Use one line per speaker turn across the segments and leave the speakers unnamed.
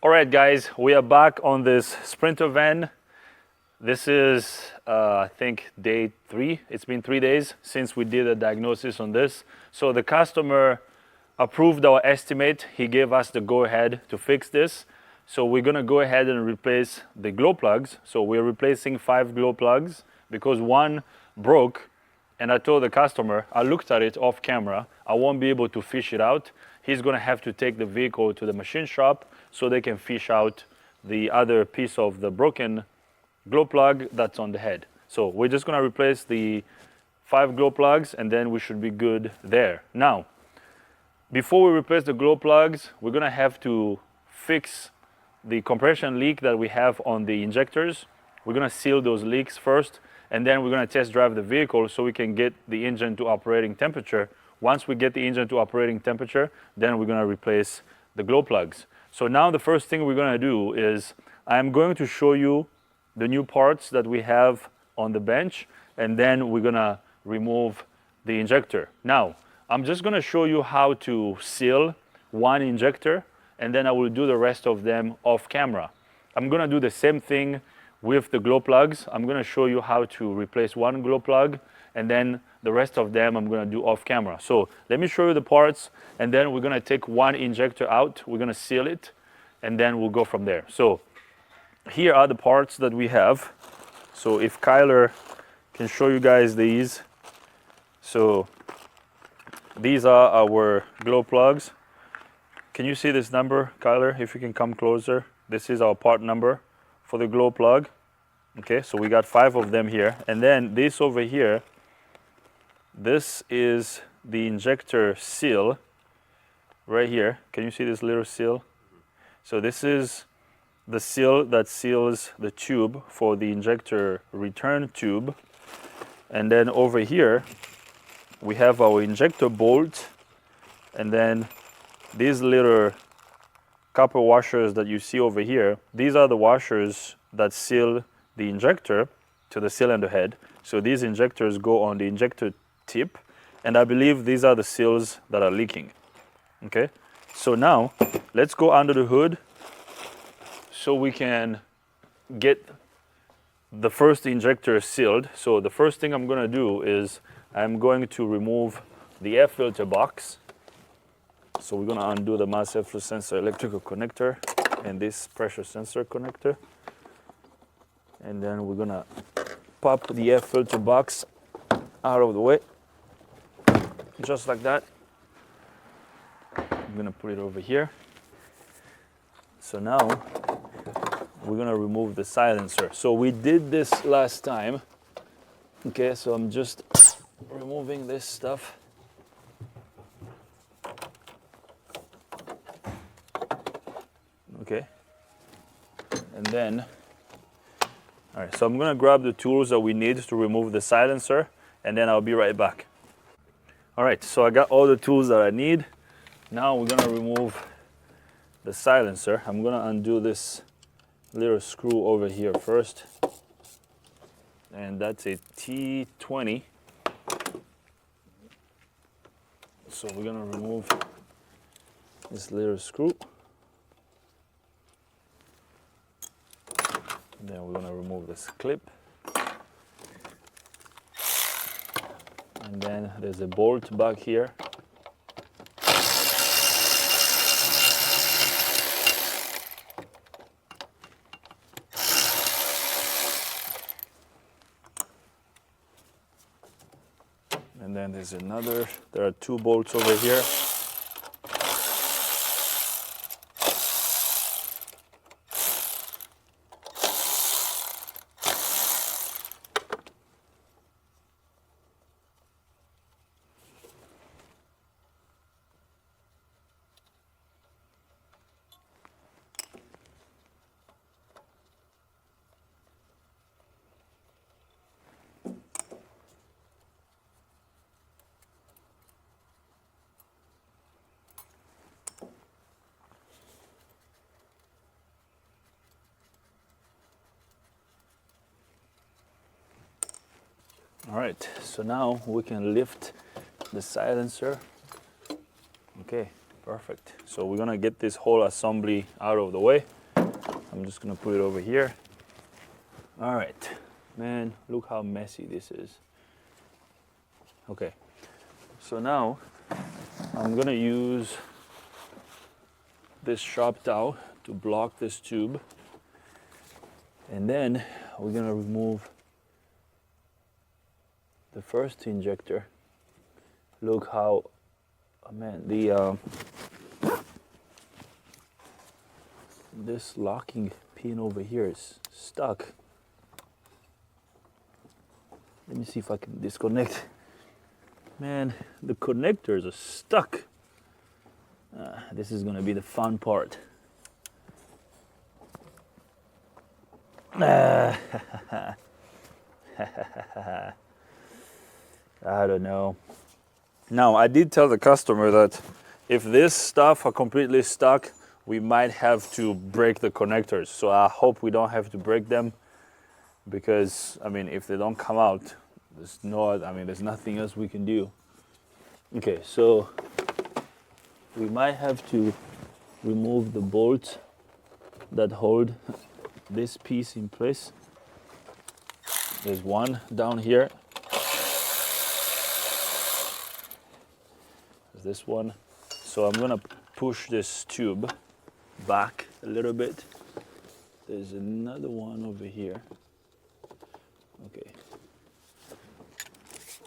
All right, guys, we are back on this Sprinter van. This is, I think, day 3. It's been 3 days since we did a diagnosis on this. So the customer approved our estimate. He gave us the go-ahead to fix this. So we're gonna go ahead and replace the glow plugs. So we're replacing 5 glow plugs because one broke. And I told the customer, I looked at it off camera, I won't be able to fish it out. He's gonna have to take the vehicle to the machine shop so they can fish out the other piece of the broken glow plug that's on the head. So we're just gonna replace the 5 glow plugs and then we should be good there. Now, before we replace the glow plugs, we're gonna have to fix the compression leak that we have on the injectors. We're gonna seal those leaks first, and then we're gonna test drive the vehicle so we can get the engine to operating temperature. Once we get the engine to operating temperature, then we're gonna replace the glow plugs. So now the first thing we're gonna do is I'm going to show you the new parts that we have on the bench, and then we're gonna remove the injector. Now, I'm just gonna show you how to seal one injector, and then I will do the rest of them off camera. I'm gonna do the same thing with the glow plugs. I'm gonna show you how to replace one glow plug, and then the rest of them I'm gonna do off camera. So let me show you the parts, and then we're gonna take one injector out, we're gonna seal it, and then we'll go from there. So here are the parts that we have. So if Kyler can show you guys these. So these are our glow plugs. Can you see this number, Kyler, if you can come closer? This is our part number for the glow plug. Okay, so we got 5 of them here. And then this over here, this is the injector seal right here. Can you see this little seal? So this is the seal that seals the tube for the injector return tube. And then over here, we have our injector bolt, and then these little copper washers that you see over here, these are the washers that seal the injector to the cylinder head. So these injectors go on the injector tip, and I believe these are the seals that are leaking. Okay, so now let's go under the hood so we can get the first injector sealed. So the first thing I'm gonna do is I'm going to remove the air filter box. So we're gonna undo the mass airflow sensor electrical connector and this pressure sensor connector. And then we're gonna pop the air filter box out of the way, just like that. I'm gonna put it over here. So now we're gonna remove the silencer. So we did this last time. Okay, so I'm just removing this stuff. Okay, and then, all right, so I'm gonna grab the tools that we need to remove the silencer, and then I'll be right back. All right, so I got all the tools that I need. Now we're gonna remove the silencer. I'm gonna undo this little screw over here first, and that's a T20. So we're gonna remove this little screw. Then we're gonna remove this clip. And then there's a bolt back here. And then there's another, there are 2 bolts over here. All right, so now we can lift the silencer. Okay, Perfect. So we're gonna get this whole assembly out of the way. I'm just gonna put it over here. All right, man, look how messy this is. Okay, so now I'm gonna use this sharp dowel to block this tube, and then we're gonna remove the first injector. Look how, oh man, this locking pin over here is stuck. Let me see if I can disconnect. Man, the connectors are stuck. This is gonna be the fun part. I don't know. Now, I did tell the customer that if this stuff are completely stuck, we might have to break the connectors. So I hope we don't have to break them, because I mean, if they don't come out, there's nothing else we can do. Okay, so we might have to remove the bolts that hold this piece in place. There's one down here. There's this one. So I'm gonna push this tube back a little bit. There's another one over here. Okay.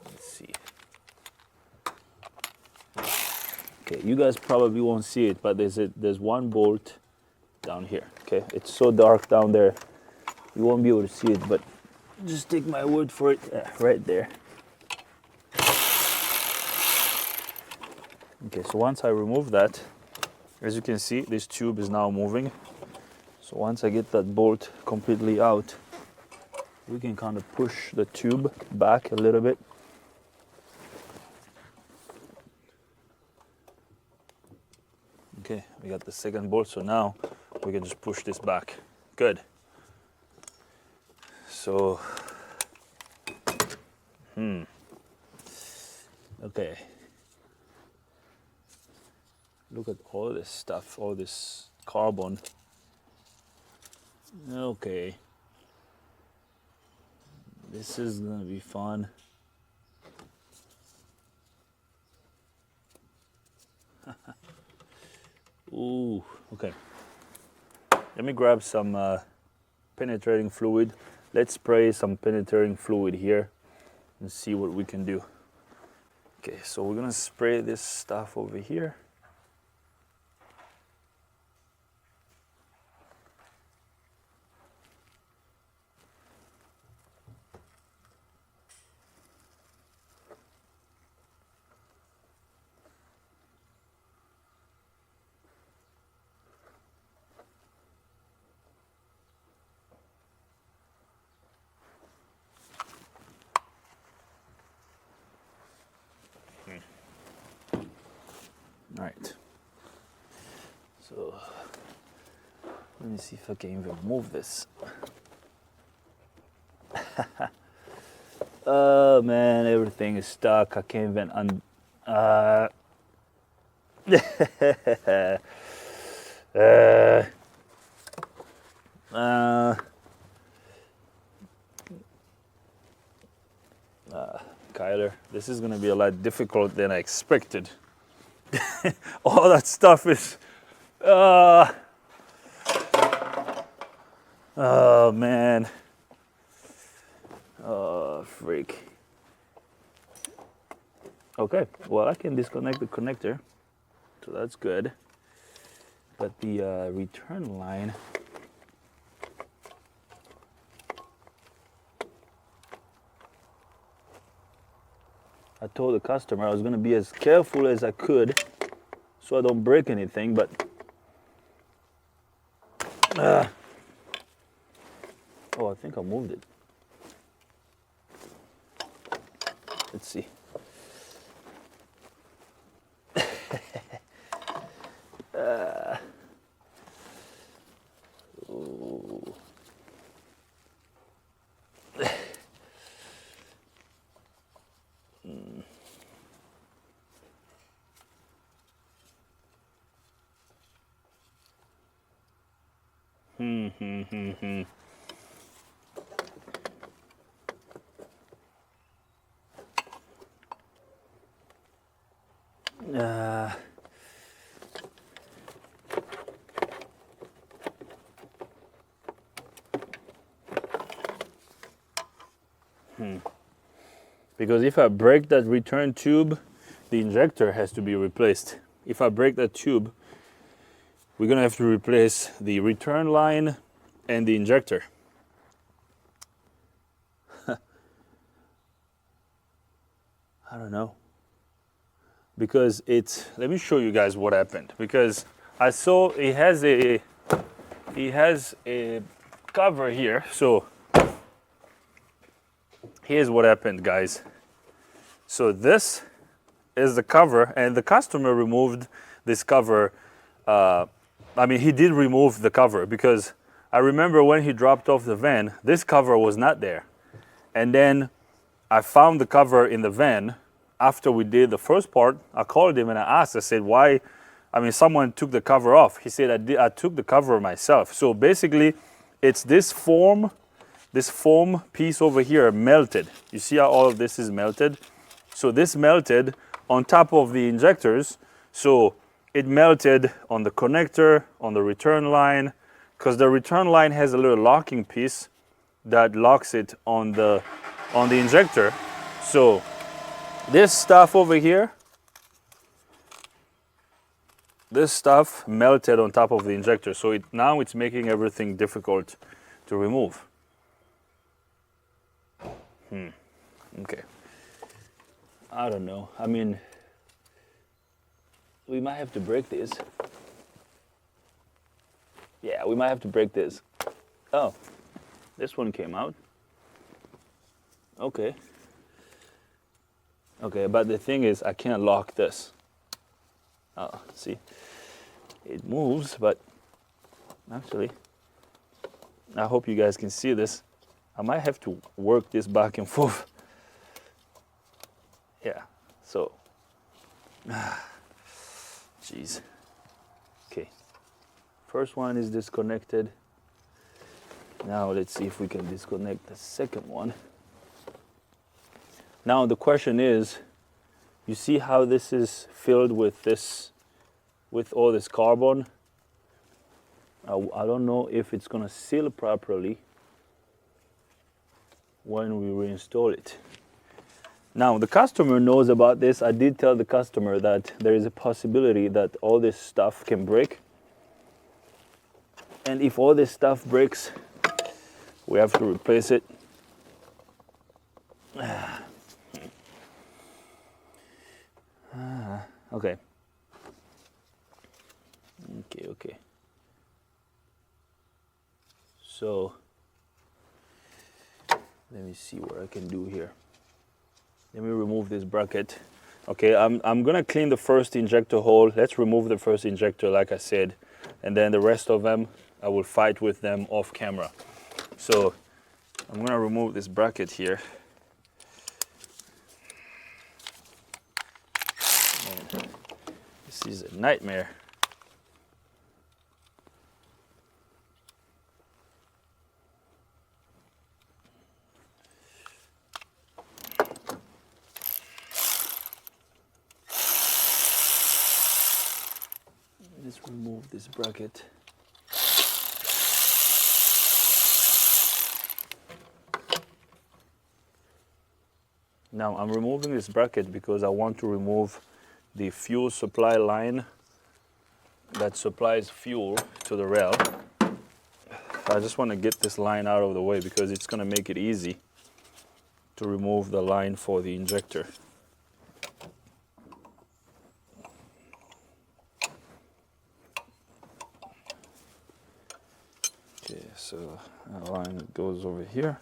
Let's see. Okay, you guys probably won't see it, but there's one bolt down here. Okay, it's so dark down there, you won't be able to see it, but just take my word for it. Right there. Okay, so once I remove that, as you can see, this tube is now moving. So once I get that bolt completely out, we can kind of push the tube back a little bit. Okay, we got the second bolt, so now we can just push this back. Good. So, okay. Look at all this stuff, all this carbon. Okay. This is gonna be fun. Ooh, okay. Let me grab some penetrating fluid. Let's spray some penetrating fluid here and see what we can do. Okay, so we're gonna spray this stuff over here. All right. So let me see if I can even move this. Oh man, everything is stuck. I can't even Kyler, this is gonna be a lot difficult than I expected. All that stuff is oh man. Oh freak. Okay, well I can disconnect the connector, so that's good. But the return line, I told the customer I was gonna be as careful as I could so I don't break anything, but oh, I think I moved it. Let's see. Ooh. Because if I break that return tube, the injector has to be replaced. If I break that tube, we're gonna have to replace the return line and the injector. I don't know. Because let me show you guys what happened. Because I saw it has a cover here. So here's what happened, guys. So this is the cover, and the customer removed this cover. He did remove the cover, because I remember when he dropped off the van, this cover was not there. And then I found the cover in the van after we did the first part. I called him and I asked, I said, why? Someone took the cover off. He said, I took the cover myself. So basically, it's this foam piece over here melted. You see how all of this is melted? So this melted on top of the injectors. So it melted on the connector, on the return line, because the return line has a little locking piece that locks it on the injector. So this stuff over here, this stuff melted on top of the injector. So now it's making everything difficult to remove. Okay. I don't know. We might have to break this. Yeah, we might have to break this. Oh, this one came out. Okay. Okay, but the thing is, I can't lock this. Oh, see? It moves, but actually, I hope you guys can see this. I might have to work this back and forth. Yeah, so, jeez. Okay, first one is disconnected. Now let's see if we can disconnect the second one. Now the question is, you see how this is filled with all this carbon? I don't know if it's gonna seal properly when we reinstall it. Now the customer knows about this. I did tell the customer that there is a possibility that all this stuff can break. And if all this stuff breaks, we have to replace it. Okay. Okay. So let me see what I can do here. Let me remove this bracket. Okay, I'm gonna clean the first injector hole. Let's remove the first injector, like I said, and then the rest of them, I will fight with them off camera. So I'm gonna remove this bracket here. Man, this is a nightmare. Let's remove this bracket. Now I'm removing this bracket because I want to remove the fuel supply line that supplies fuel to the rail. I just want to get this line out of the way because it's going to make it easy to remove the line for the injector. Okay, so that line goes over here.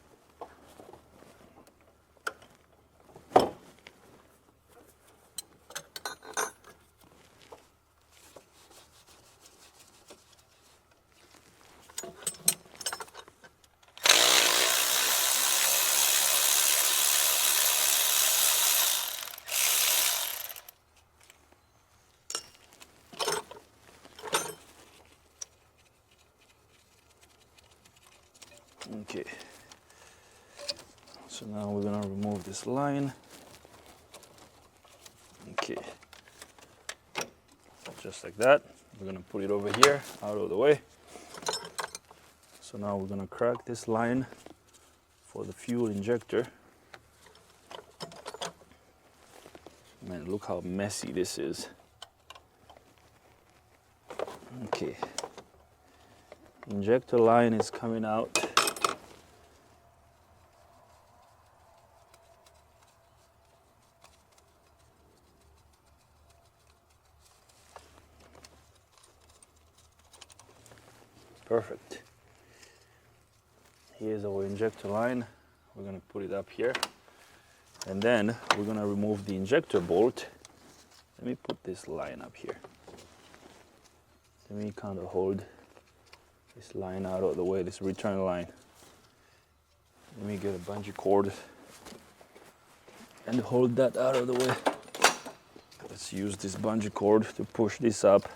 Okay. So now we're gonna remove this line. Okay. Just like that. We're gonna put it over here, out of the way. So now we're gonna crack this line for the fuel injector. Man, look how messy this is. Okay. Injector line is coming out. Perfect. Here's our injector line. We're gonna put it up here. And then we're gonna remove the injector bolt. Let me put this line up here. Let me kind of hold this line out of the way, this return line. Let me get a bungee cord and hold that out of the way. Let's use this bungee cord to push this up.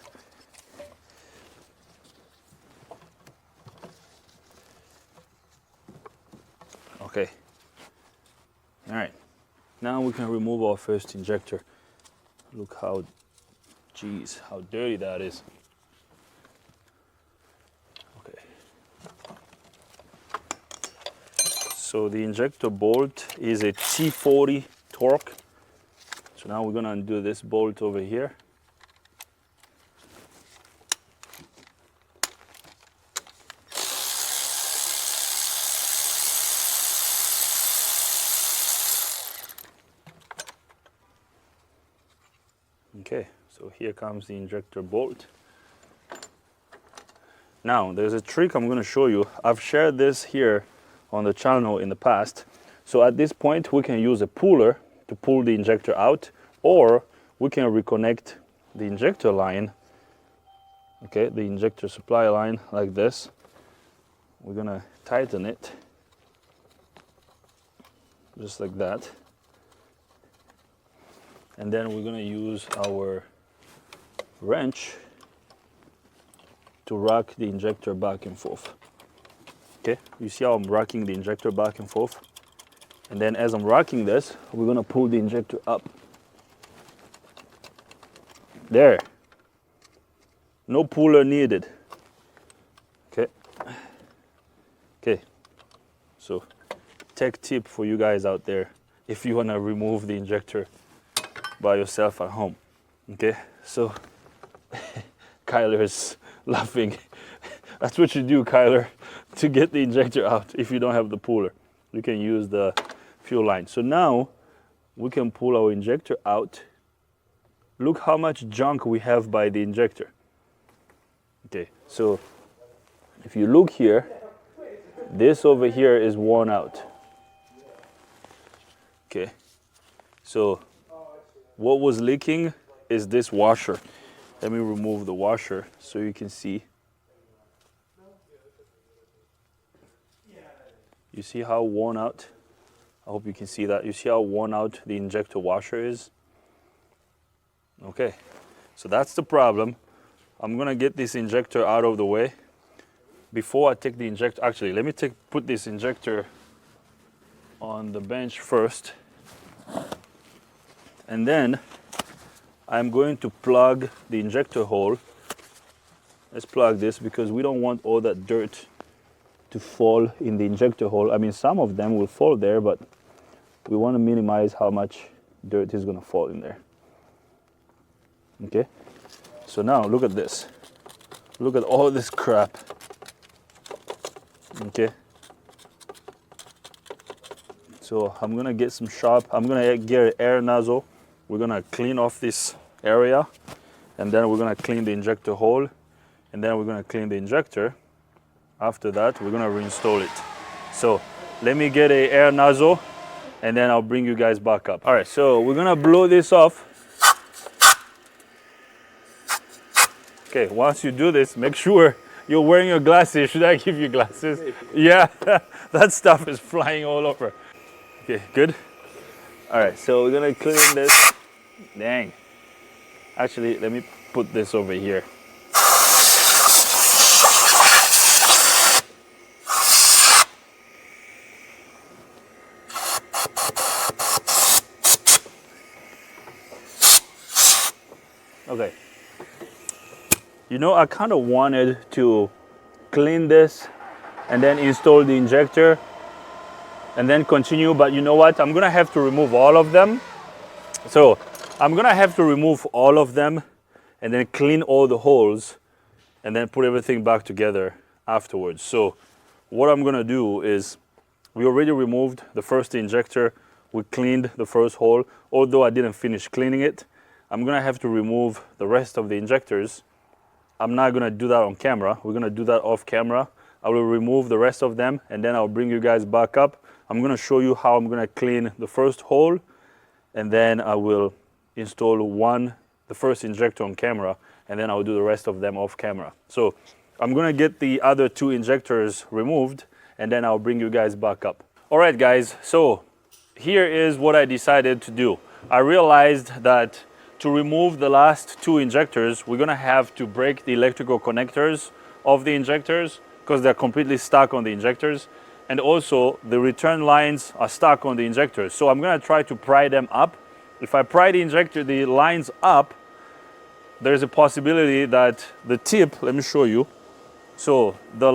Okay. All right. Now we can remove our first injector. Look how, geez, how dirty that is. Okay. So the injector bolt is a T40 torque. So now we're gonna undo this bolt over here. Okay, so here comes the injector bolt. Now, there's a trick I'm going to show you. I've shared this here on the channel in the past. So at this point, we can use a puller to pull the injector out, or we can reconnect the injector line, okay, the injector supply line like this. We're going to tighten it, just like that. And then we're gonna use our wrench to rock the injector back and forth. Okay, you see how I'm rocking the injector back and forth? And then as I'm rocking this, we're gonna pull the injector up. There. No puller needed. Okay. Okay. So, tech tip for you guys out there, if you wanna remove the injector by yourself at home. Okay, so Kyler is laughing. That's what you do, Kyler, to get the injector out. If you don't have the puller, you can use the fuel line. So now we can pull our injector out. Look how much junk we have by the injector. Okay, so if you look here, this over here is worn out. Okay, so what was leaking is this washer. Let me remove the washer so you can see. You see how worn out? I hope you can see that. You see how worn out the injector washer is? Okay, so that's the problem. I'm gonna get this injector out of the way. Before I take the injector, actually, let me put this injector on the bench first. And then I'm going to plug the injector hole. Let's plug this because we don't want all that dirt to fall in the injector hole. I mean, some of them will fall there, but we want to minimize how much dirt is going to fall in there. Okay, so now look at this. Look at all this crap. Okay, so I'm gonna get some I'm gonna get an air nozzle. We're gonna clean off this area, and then we're gonna clean the injector hole, and then we're gonna clean the injector. After that, we're gonna reinstall it. So let me get an air nozzle, and then I'll bring you guys back up. All right, so we're gonna blow this off. Okay, once you do this, make sure you're wearing your glasses. Should I give you glasses? Yeah, that stuff is flying all over. Okay, good. All right, so we're gonna clean this. Dang. Actually, let me put this over here. Okay. You know, I kind of wanted to clean this and then install the injector and then continue, but you know what? I'm gonna have to remove all of them. So I'm gonna have to remove all of them and then clean all the holes and then put everything back together afterwards. So what I'm gonna do is, we already removed the first injector, we cleaned the first hole, although I didn't finish cleaning it. I'm gonna have to remove the rest of the injectors. I'm not gonna do that on camera, we're gonna do that off camera. I will remove the rest of them and then I'll bring you guys back up. I'm gonna show you how I'm gonna clean the first hole, and then I will install the first injector on camera, and then I'll do the rest of them off camera. So I'm gonna get the other 2 injectors removed and then I'll bring you guys back up. All right guys, so here is what I decided to do. I realized that to remove the last 2 injectors, we're gonna have to break the electrical connectors of the injectors because they're completely stuck on the injectors. And also the return lines are stuck on the injectors. So I'm gonna try to pry them up. If I pry the lines up, there's a possibility that the tip, let me show you. So the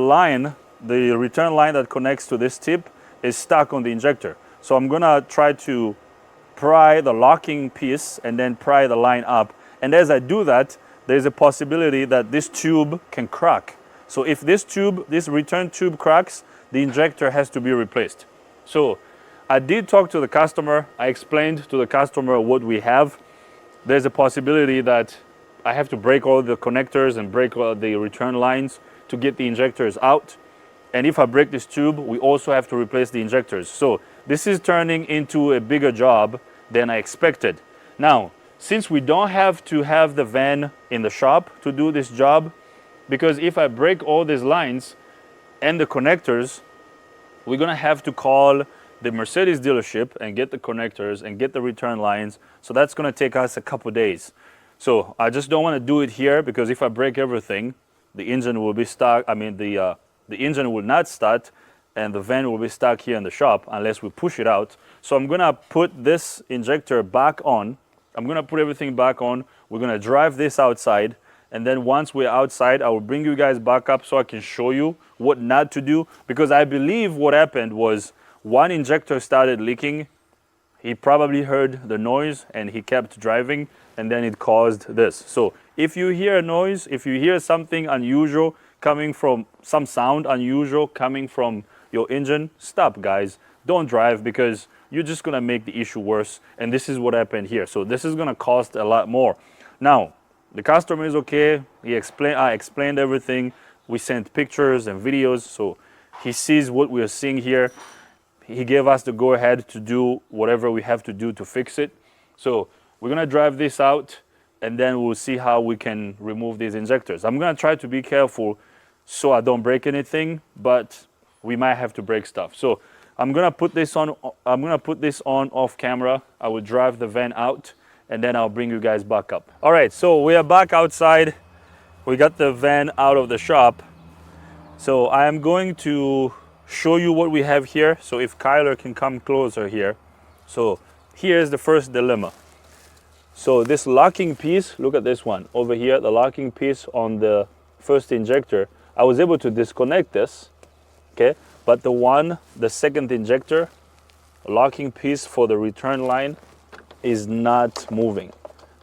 return line that connects to this tip is stuck on the injector. So I'm gonna try to pry the locking piece and then pry the line up. And as I do that, there's a possibility that this tube can crack. So if this return tube cracks, the injector has to be replaced. So I did talk to the customer. I explained to the customer what we have. There's a possibility that I have to break all the connectors and break all the return lines to get the injectors out. And if I break this tube, we also have to replace the injectors. So this is turning into a bigger job than I expected. Now, since we don't have to have the van in the shop to do this job, because if I break all these lines and the connectors, we're gonna have to call the Mercedes dealership and get the connectors and get the return lines. So that's gonna take us a couple days. So I just don't wanna do it here, because if I break everything, the engine will be stuck. I mean, the engine will not start and the van will be stuck here in the shop unless we push it out. So I'm gonna put this injector back on. I'm gonna put everything back on. We're gonna drive this outside. And then once we're outside, I will bring you guys back up so I can show you what not to do. Because I believe what happened was one injector started leaking. He probably heard the noise and he kept driving, and then it caused this. So if you hear a noise, if you hear something unusual coming from, some sound unusual coming from your engine, stop guys. Don't drive, because you're just gonna make the issue worse. And this is what happened here. So this is gonna cost a lot more. Now, the customer is okay. I explained everything. We sent pictures and videos, so he sees what we are seeing here. He gave us the go-ahead to do whatever we have to do to fix it. So we're gonna drive this out, and then we'll see how we can remove these injectors. I'm gonna try to be careful so I don't break anything, but we might have to break stuff. So I'm gonna put this on off camera. I will drive the van out, and then I'll bring you guys back up. All right, so we are back outside. We got the van out of the shop. So I am going to show you what we have here. So if Kyler can come closer here. So here's the first dilemma. So this locking piece, look at this one over here, the locking piece on the first injector. I was able to disconnect this, okay? But the second injector, locking piece for the return line is not moving,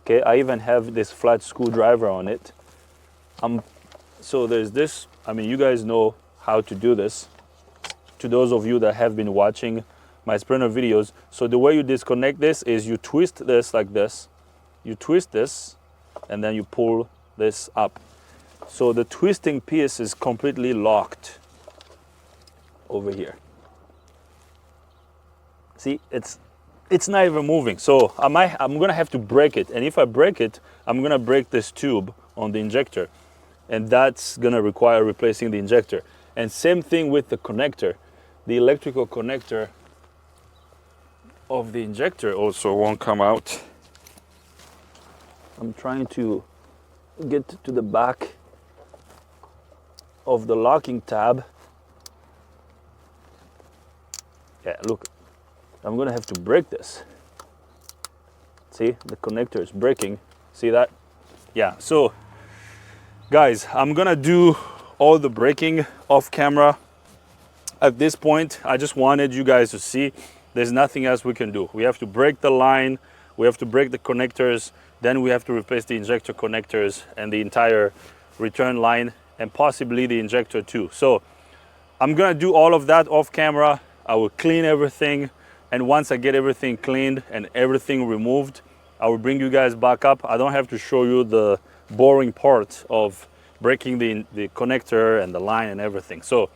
okay? I even have this flat screwdriver on it. So there's this, I mean, you guys know how to do this. To those of you that have been watching my Sprinter videos. So the way you disconnect this is you twist this like this. You twist this and then you pull this up. So the twisting piece is completely locked over here. See, it's not even moving. So I'm gonna have to break it. And if I break it, I'm gonna break this tube on the injector. And that's gonna require replacing the injector. And same thing with the connector. The electrical connector of the injector also won't come out. I'm trying to get to the back of the locking tab. Yeah, look, I'm gonna have to break this. See, the connector is breaking. See that? Yeah, so guys, I'm gonna do all the braking off camera. At this point, I just wanted you guys to see there's nothing else we can do. We have to break the line, we have to break the connectors, then we have to replace the injector connectors and the entire return line and possibly the injector too. So I'm gonna do all of that off camera. I will clean everything, and once I get everything cleaned and everything removed, I will bring you guys back up. I don't have to show you the boring part of breaking the connector and the line and everything. So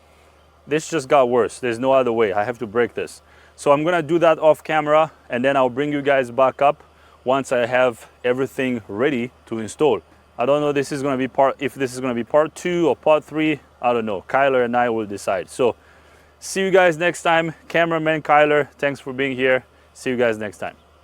this just got worse. There's no other way. I have to break this. So I'm gonna do that off camera, and then I'll bring you guys back up once I have everything ready to install. I don't know if this is gonna be part 2 or part 3. I don't know. Kyler and I will decide. So see you guys next time. Cameraman Kyler, thanks for being here. See you guys next time.